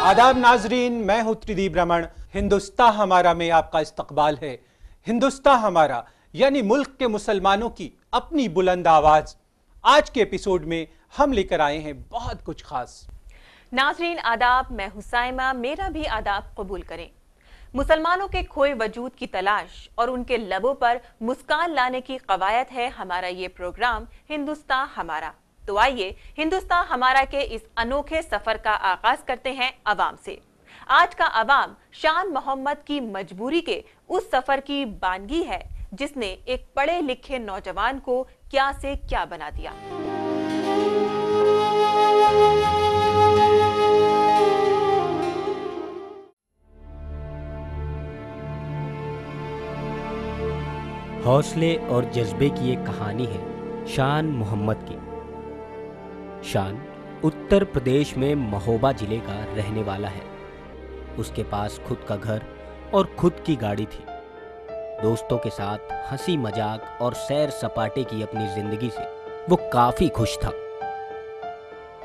आदाब नाजरीन, मैं हूं त्रिदीप रमन। हिंदुस्तान हमारा में आपका इस्तकबाल है। हिंदुस्तान हमारा यानी मुल्क के मुसलमानों की अपनी बुलंद आवाज। आज के एपिसोड में हम लेकर आए हैं बहुत कुछ खास। नाजरीन आदाब, मैं हुसैमा, मेरा भी आदाब कबूल करें। मुसलमानों के खोए वजूद की तलाश और उनके लबों पर मुस्कान लाने की कवायद है हमारा ये प्रोग्राम हिंदुस्तान हमारा। तो आइए हिंदुस्तान हमारा के इस अनोखे सफर का आगाज करते हैं अवाम से। आज का अवाम शान मोहम्मद की मजबूरी के उस सफर की बानगी है जिसने एक पढ़े लिखे नौजवान को क्या से क्या बना दिया। हौसले और जज्बे की एक कहानी है शान मोहम्मद की। शान उत्तर प्रदेश में महोबा जिले का रहने वाला है। उसके पास खुद का घर और खुद की गाड़ी थी। दोस्तों के साथ हंसी मजाक और सैर सपाटे की अपनी जिंदगी से वो काफी खुश था।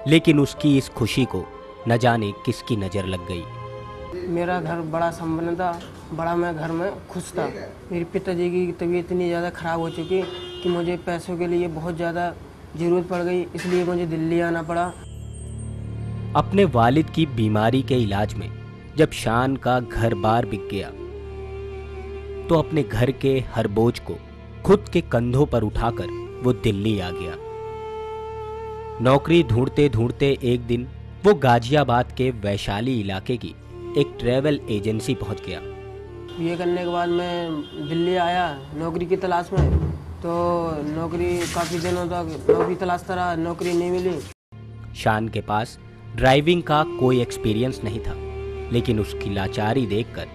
लेकिन उसकी इस खुशी को न जाने किसकी नजर लग गई। मेरा घर बड़ा संपन्न था, बड़ा मैं घर में खुश था। मेरे पिताजी की तबीयत इतनी ज़्यादा ख़राब हो चुकी कि मुझे पैसों के लिए बहुत ज़्यादा ज़रूरत पड़ गई, इसलिए मुझे दिल्ली आना पड़ा। अपने वालिद की बीमारी के इलाज में जब शान का घर बार बिक गया तो अपने घर के हर बोझ को खुद के कंधों पर उठाकर वो दिल्ली आ गया। नौकरी ढूंढते ढूंढते एक दिन वो गाजियाबाद के वैशाली इलाके की एक ट्रैवल एजेंसी पहुंच गया। ये करने के बाद मैं दिल्ली आया नौकरी की तलाश में। तो नौकरी काफ़ी दिनों तक नौकरी तलाशता रहा, नौकरी नहीं मिली। शान के पास ड्राइविंग का कोई एक्सपीरियंस नहीं था, लेकिन उसकी लाचारी देखकर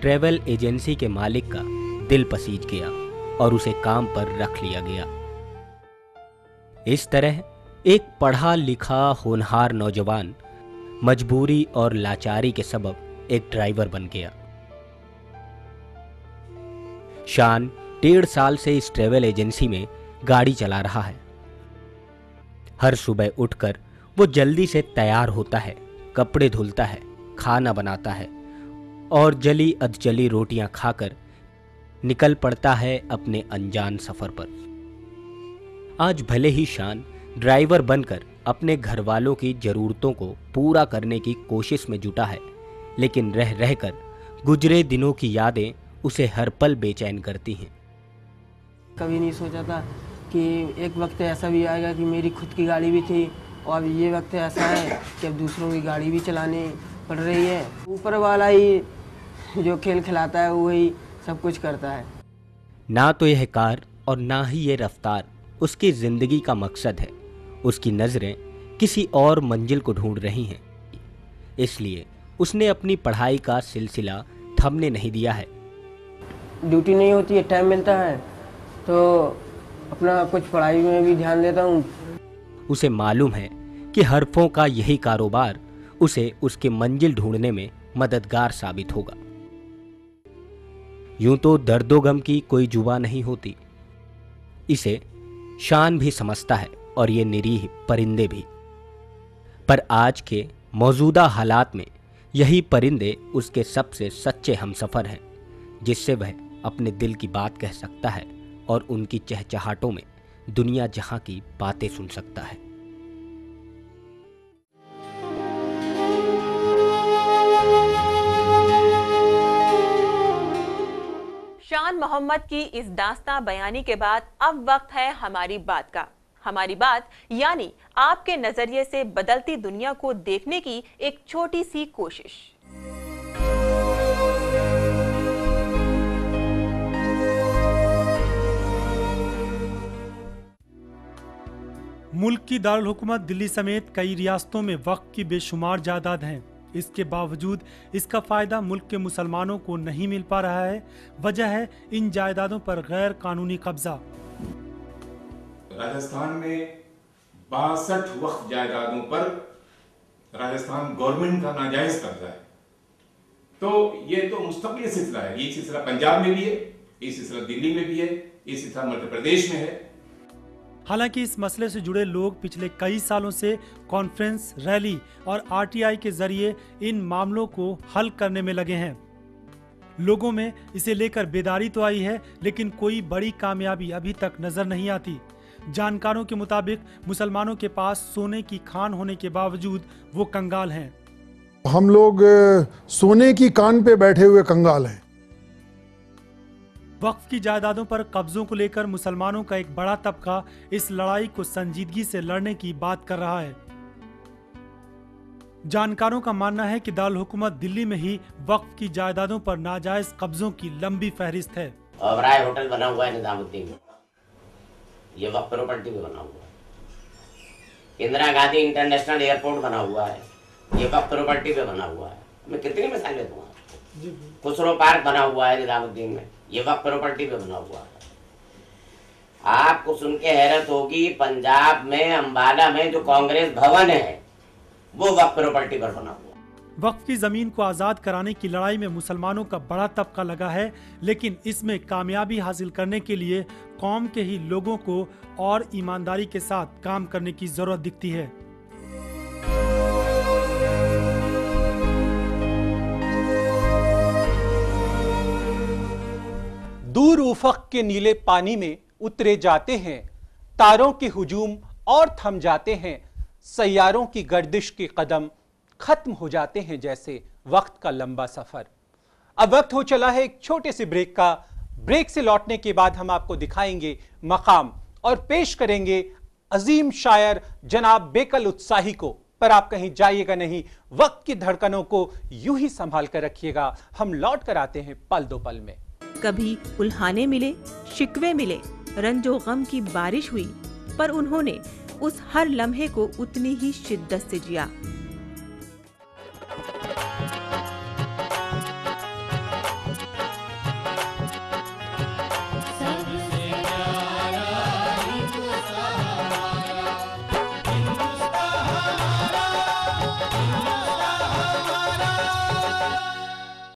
ट्रैवल एजेंसी के मालिक का दिल पसीज गया और उसे काम पर रख लिया गया। इस तरह एक पढ़ा लिखा होनहार नौजवान मजबूरी और लाचारी के सबब एक ड्राइवर बन गया। शान 1.5 साल से इस ट्रैवल एजेंसी में गाड़ी चला रहा है। हर सुबह उठकर वो जल्दी से तैयार होता है, कपड़े धुलता है, खाना बनाता है और जली अधजली रोटियां खाकर निकल पड़ता है अपने अनजान सफर पर। आज भले ही शान ड्राइवर बनकर अपने घर वालों की जरूरतों को पूरा करने की कोशिश में जुटा है, लेकिन रह रहकर गुजरे दिनों की यादें उसे हर पल बेचैन करती हैं। कभी नहीं सोचा था कि एक वक्त ऐसा भी आएगा कि मेरी खुद की गाड़ी भी थी और अब ये वक्त ऐसा है कि अब दूसरों की गाड़ी भी चलानी पड़ रही है। ऊपर वाला ही जो खेल खिलाता है वही सब कुछ करता है। ना तो यह कार और ना ही ये रफ्तार उसकी जिंदगी का मकसद है। उसकी नज़रें किसी और मंजिल को ढूंढ रही हैं, इसलिए उसने अपनी पढ़ाई का सिलसिला थमने नहीं दिया है। ड्यूटी नहीं होती है, टाइम मिलता है तो अपना कुछ पढ़ाई में भी ध्यान देता हूँ। उसे मालूम है कि हरफों का यही कारोबार उसे उसके मंजिल ढूंढने में मददगार साबित होगा। यूं तो दर्दो गम की कोई जुबा नहीं होती, इसे शान भी समझता है और ये निरीह परिंदे भी। पर आज के मौजूदा हालात में यही परिंदे उसके सबसे सच्चे हमसफर हैं, जिससे वह अपने दिल की बात कह सकता है और उनकी चहचहाटों में दुनिया जहां की बातें सुन सकता है। शान मोहम्मद की इस दास्तां बयानी के बाद अब वक्त है हमारी बात का। हमारी बात यानी आपके नजरिए से बदलती दुनिया को देखने की एक छोटी सी कोशिश। मुल्क की दारुल हुकूमत दिल्ली समेत कई रियासतों में वक्फ की बेशुमार जायदाद हैं। इसके बावजूद इसका फायदा मुल्क के मुसलमानों को नहीं मिल पा रहा है। वजह है इन जायदादों पर गैर कानूनी कब्जा। राजस्थान में 62 वक्फ जायदादों पर राजस्थान गवर्नमेंट का नाजायज कब्जा है। तो ये तो मुस्तकिल सिलसिला है। ये सिलसिला पंजाब में भी है, ये सिलसिला दिल्ली में भी है, ये सिलसिला मध्य प्रदेश में है। हालांकि इस मसले से जुड़े लोग पिछले कई सालों से कॉन्फ्रेंस, रैली और आरटीआई के जरिए इन मामलों को हल करने में लगे हैं। लोगों में इसे लेकर बेदारी तो आई है, लेकिन कोई बड़ी कामयाबी अभी तक नजर नहीं आती। जानकारों के मुताबिक मुसलमानों के पास सोने की खान होने के बावजूद वो कंगाल हैं। हम लोग सोने की कान पे बैठे हुए कंगाल हैं। वक्फ की जायदादों पर कब्जों को लेकर मुसलमानों का एक बड़ा तबका इस लड़ाई को संजीदगी से लड़ने की बात कर रहा है। जानकारों का मानना है कि दारुल हुकूमत दिल्ली में ही वक्फ की जायदादों पर नाजायज कब्जों की लंबी फहरिस्त है। ओबराय होटल बना हुआ है निजामुद्दीन में, ये वक्फ प्रॉपर्टी में बना हुआ है। इंदिरा गांधी इंटरनेशनल एयरपोर्ट बना हुआ है, ये वक्फ प्रॉपर्टी पे बना हुआ है। मैं कितनी मिसालें दूंगा आपको। खुसरो पार्क बना हुआ है निजामुद्दीन में, ये वक्फ प्रॉपर्टी पे बना हुआ है। आपको सुन के हैरत होगी, पंजाब में अंबाला में जो कांग्रेस भवन है वो वक्फ प्रॉपर्टी पर बना हुआ। वक्फ की जमीन को आजाद कराने की लड़ाई में मुसलमानों का बड़ा तबका लगा है, लेकिन इसमें कामयाबी हासिल करने के लिए कौम के ही लोगों को और ईमानदारी के साथ काम करने की जरूरत दिखती है। दूर उफक के नीले पानी में उतरे जाते हैं तारों के हुजूम और थम जाते हैं, सैयारों की गर्दिश के कदम खत्म हो जाते हैं जैसे वक्त का लंबा सफर। अब वक्त हो चला है एक छोटे से ब्रेक का। ब्रेक से लौटने के बाद हम आपको दिखाएंगे मकाम और पेश करेंगे अजीम शायर जनाब बेकल उत्साही को। पर आप कहीं जाइएगा नहीं, वक्त की धड़कनों को यूं ही संभाल कर रखिएगा। हम लौट कर आते हैं पल दो पल में। कभी उल्हाने मिले, शिकवे मिले, रंजो गम की बारिश हुई, पर उन्होंने उस हर लम्हे को उतनी ही शिद्दत से जिया।